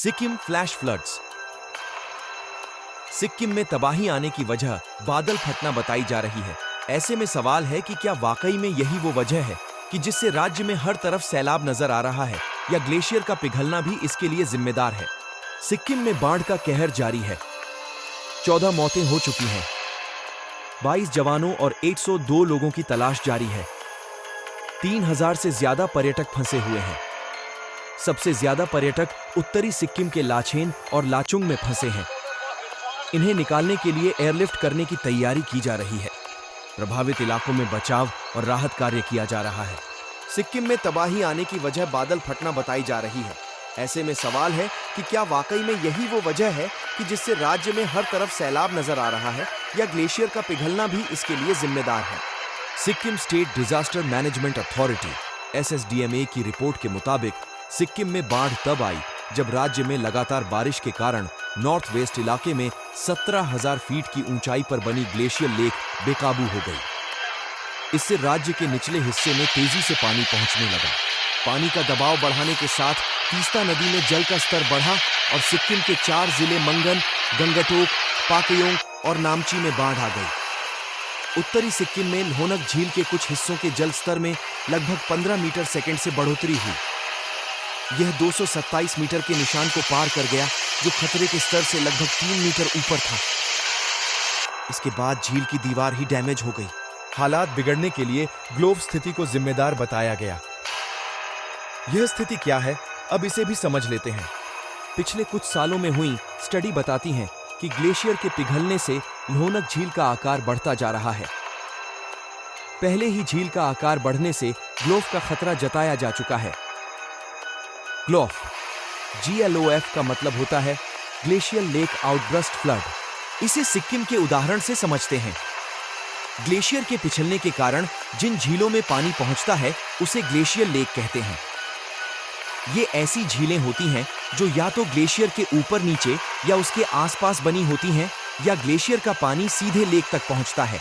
Sikkim flash floods. Sikkim में तबाही आने की वजह बादल फटना बताई जा रही है। ऐसे में सवाल है कि क्या वाकई में यही वो वजह है कि जिससे राज्य में हर तरफ सैलाब नजर आ रहा है, या ग्लेशियर का पिघलना भी इसके लिए जिम्मेदार है। सिक्किम में बाढ़ का कहर जारी है। 14 मौतें हो चुकी हैं। 22 जवानों और 102 लोगों की तलाश जारी है। 3000 से ज्यादा पर्यटक फंसे हुए हैं। सबसे ज्यादा पर्यटक उत्तरी सिक्किम के लाचेन और लाचुंग में फंसे हैं। इन्हें निकालने के लिए एयरलिफ्ट करने की तैयारी की जा रही है। प्रभावित इलाकों में बचाव और राहत कार्य किया जा रहा है। सिक्किम में तबाही आने की वजह बादल फटना बताई जा रही है। ऐसे में सवाल है कि क्या वाकई में यही वो वजह है कि जिससे राज्य में हर तरफ सैलाब नजर आ रहा है, या ग्लेशियर का पिघलना भी इसके लिए जिम्मेदार है। Sikkim state disaster management authority (SSDMA) की रिपोर्ट के मुताबिक सिक्किम में बाढ़ तब आई जब राज्य में लगातार बारिश के कारण नॉर्थ वेस्ट इलाके में 17,000 फीट की ऊंचाई पर बनी ग्लेशियर लेक बेकाबू हो गई। इससे राज्य के निचले हिस्से में तेजी से पानी पहुंचने लगा। पानी का दबाव बढ़ाने के साथ तीस्ता नदी में जल का स्तर बढ़ा और सिक्किम के 4 जिले मंगन, गंगटोक, पाकयोंग और नामची में बाढ़ आ गई। उत्तरी सिक्किम में लोहनक झील के कुछ हिस्सों के जल स्तर में लगभग 15 मीटर सेकंड से बढ़ोतरी हुई। यह 227 मीटर के निशान को पार कर गया, जो खतरे के स्तर से लगभग 3 मीटर ऊपर था। इसके बाद झील की दीवार ही डैमेज हो गई। हालात बिगड़ने के लिए ग्लोव स्थिति को जिम्मेदार बताया गया। यह स्थिति क्या है, अब इसे भी समझ लेते हैं। पिछले कुछ सालों में हुई स्टडी बताती हैं कि ग्लेशियर के पिघलने से लोहनक झील का आकार बढ़ता जा रहा है। पहले ही झील का आकार बढ़ने से ग्लोव का खतरा जताया जा चुका है। ग्लोफ GLOF का मतलब होता है ग्लेशियर लेक आउटब्रस्ट फ्लड। इसे सिक्किम के उदाहरण से समझते हैं। ग्लेशियर के पिछलने के कारण जिन झीलों में पानी पहुंचता है उसे ग्लेशियर लेक कहते हैं। ये ऐसी झीलें होती हैं जो या तो ग्लेशियर के ऊपर नीचे या उसके आसपास बनी होती हैं, या ग्लेशियर का पानी सीधे लेक तक पहुंचता है।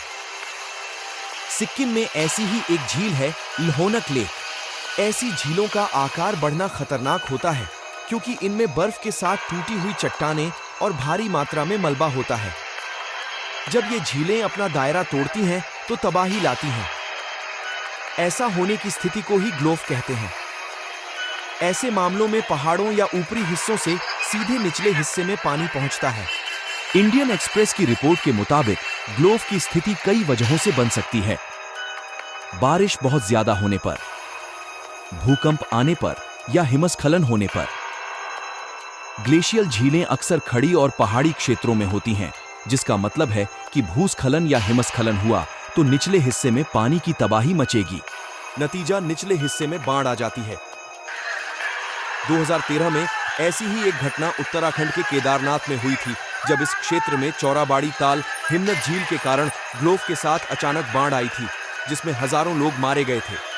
सिक्किम में ऐसी ही एक झील है लोहनक लेक। ऐसी झीलों का आकार बढ़ना खतरनाक होता है क्योंकि इनमें बर्फ के साथ टूटी हुई चट्टानें और भारी मात्रा में मलबा होता है। जब ये झीलें अपना दायरा तोड़ती हैं तो तबाही लाती हैं। ऐसा होने की स्थिति को ही ग्लोफ कहते हैं। ऐसे मामलों में पहाड़ों या ऊपरी हिस्सों से सीधे निचले हिस्से में पानी पहुंचता है। इंडियन एक्सप्रेस की रिपोर्ट के मुताबिक ग्लोफ की स्थिति कई वजहों से बन सकती है। बारिश बहुत ज्यादा होने पर, भूकंप आने पर या हिमस्खलन होने पर। ग्लेशियल झीलें अक्सर खड़ी और पहाड़ी क्षेत्रों में होती हैं, जिसका मतलब है कि भूस्खलन या हिमस्खलन हुआ तो निचले हिस्से में पानी की तबाही मचेगी। नतीजा निचले हिस्से में बाढ़ आ जाती है। 2013 में ऐसी ही एक घटना उत्तराखंड के केदारनाथ में हुई थी, जब इस क्षेत्र में चौराबाड़ी ताल हिमनद झील के कारण ग्लोफ के साथ अचानक बाढ़ आई थी, जिसमें हजारों लोग मारे गए थे।